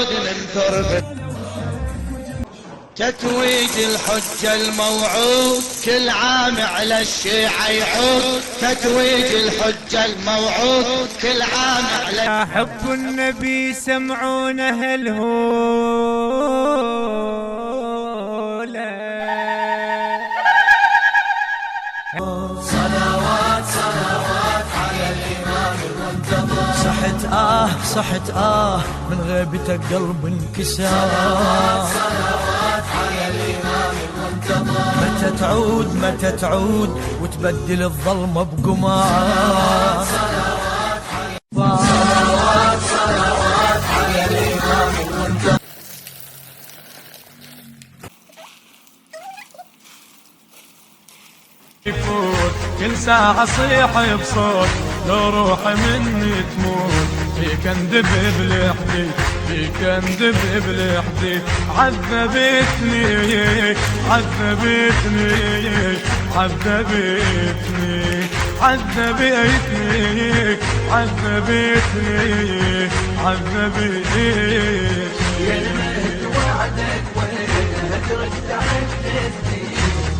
من تربة تتويج الحجة الموعود كل عام على الشيعة يعود. تتويج الحجة الموعود كل عام على حب النبي سمعونه الهولة. صلوات صلوات على الإمام المنتظر. صحت من غيبتك قلب انكسر. صلوات على الإمام المنتظر. متى تعود وتبدل الظلمة بقمار. صلوات على الإمام المنتظر. كل ساعة صيح بصوت لو روحي مني تموت. فيك اندب بالحديد فيك اندب بالحديد. عذبتني عذبتني عذبتني عذبتني عذبتني عذبتني. يلمك وعدك وينك رجعت تسني.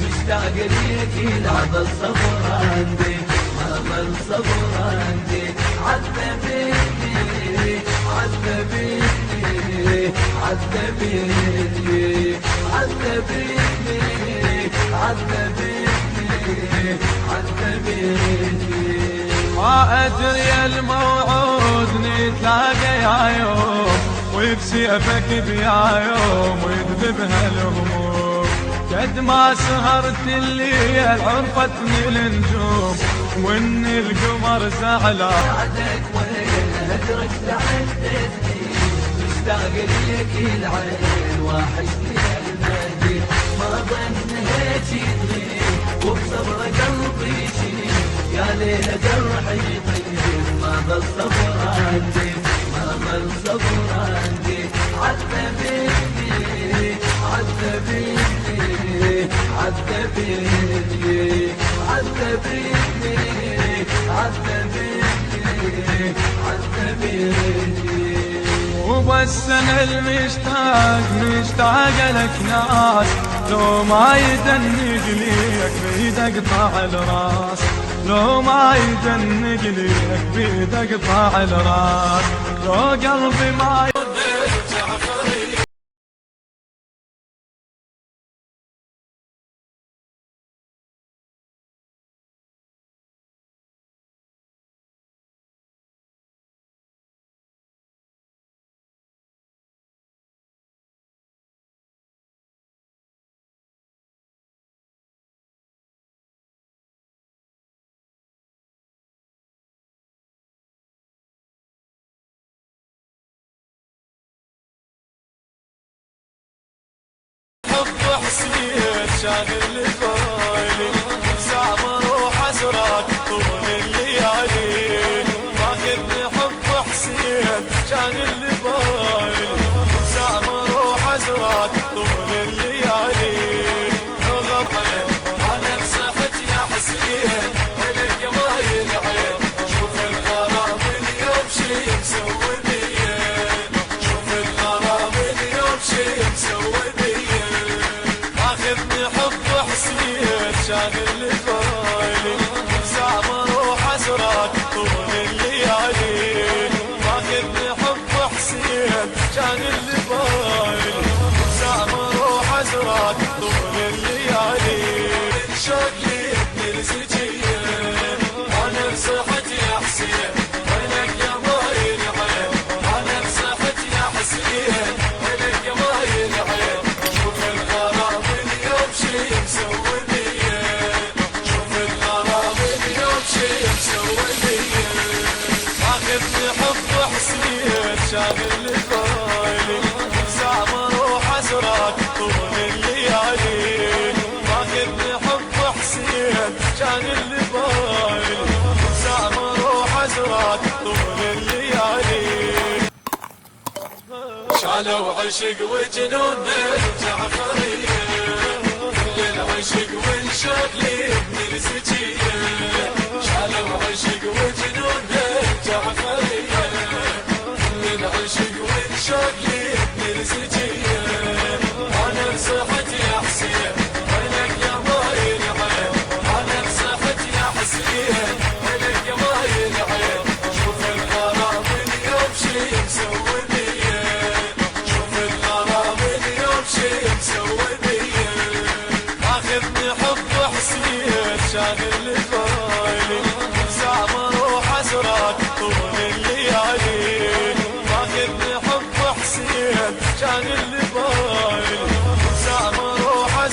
مشتاق ليك لا ظل صبر عندي ما ظل صبر عندي. عذبتني عذبتني عذبتني عذبتني عذبتني عذبتني. ما أدري الموعود نتلاقى يا يوم وبسيفك بيا يوم ويذببها الهموم. قد ما سهرت الليل عرفتني النجوم وان القمر زعلان. بعدك وين هجرك لحدتني. مشتاق ليك العين وحشني المهدي. ما ظن هيك يطيب وبصبر قلبي يشيل. يا ليل جرحي يطيب ما ظل صبر عندي ما ظل صبر عندي. عذبتني عذبتني عذبتني عذبتني عذبتني عذبتني. وبس انا المشتاق لك ناس لو ما يدنق ليك بيد اقطع الراس. لو ما يدنق ليك بيد اقطع الراس. لو قلبي ما شاغل بالي. ساعة بروح ازرق طول الليالي. ماخذني حب حسين شاغل بالي. ساعة بروح ازرق طول الليالي. غضبت انا بصحت يا حسين الك ما ينعين. شوف الغرام اليوم شي مسوي بيه. شوف الغرام اليوم شي مسوي بيه. ماخذني حب حسين شاغل بالي. ساعة بروح ازرق طول الليالي. ماخذني حب حسين شاغل بالي. ساعة بروح ازرق طول الليالي. شوقي ابن الزكية انا بصحت يا حسين وينك يا مايل عين. انا بصحت يا حسين وينك يا مايل عين. شوف الغرام اليوم شي مسوي بيه. شوف الغرام اليوم شي مسوي بيه. ماخذني حب حسين شاغل بالي. ساعة بروح ازرق طول الليالي. ماخذني حب حسين شاغل بالي. ساعة بروح ازرق طول الليالي. شالوا عشق وجنون الجعفرية. كل العشق والشوق لابن الزكية. شالوا عشق وجنون الجعفرية. كل العشق والشوق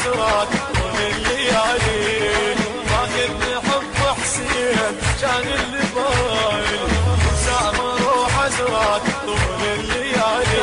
حسرات طول الليالي، ما كنت حب حسين كان اللي بايل، سامر وحسرات طول الليالي.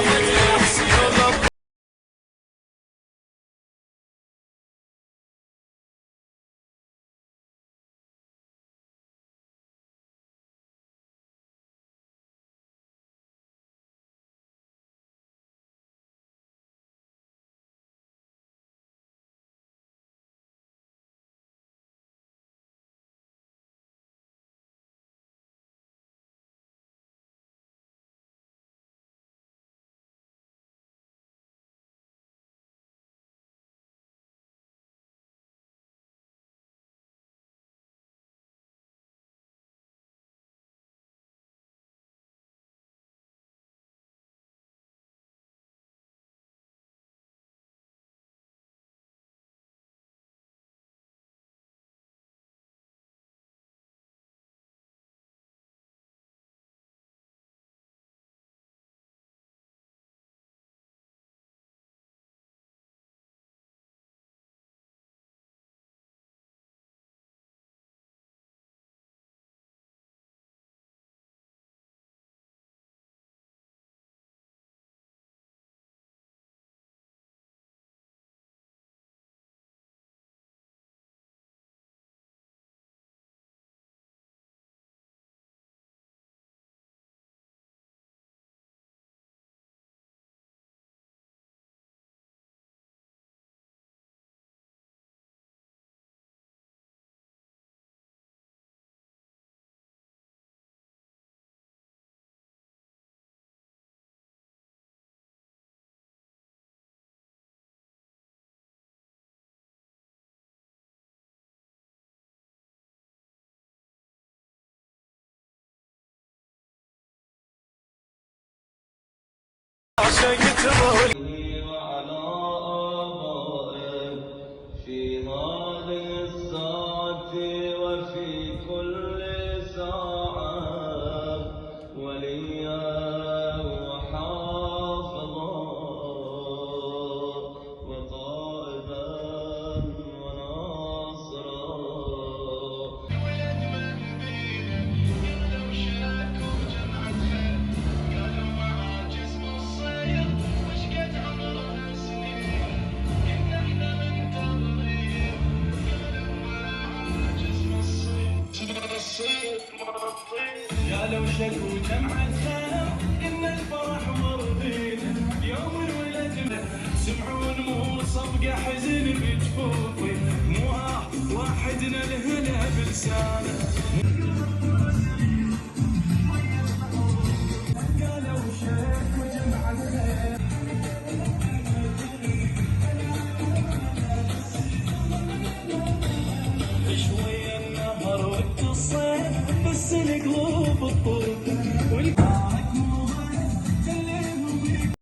عشقت وعلى آبائه في هذه الساعة وفي كل ساعة وليا وحافظا وقائدا وناصرا. قالوا شكوا جمعتنا إن الفرح مرضين يوم الولد، سمعون مو صفقة حزن بجفوفي، مو واحدنا الهنا بلسانه.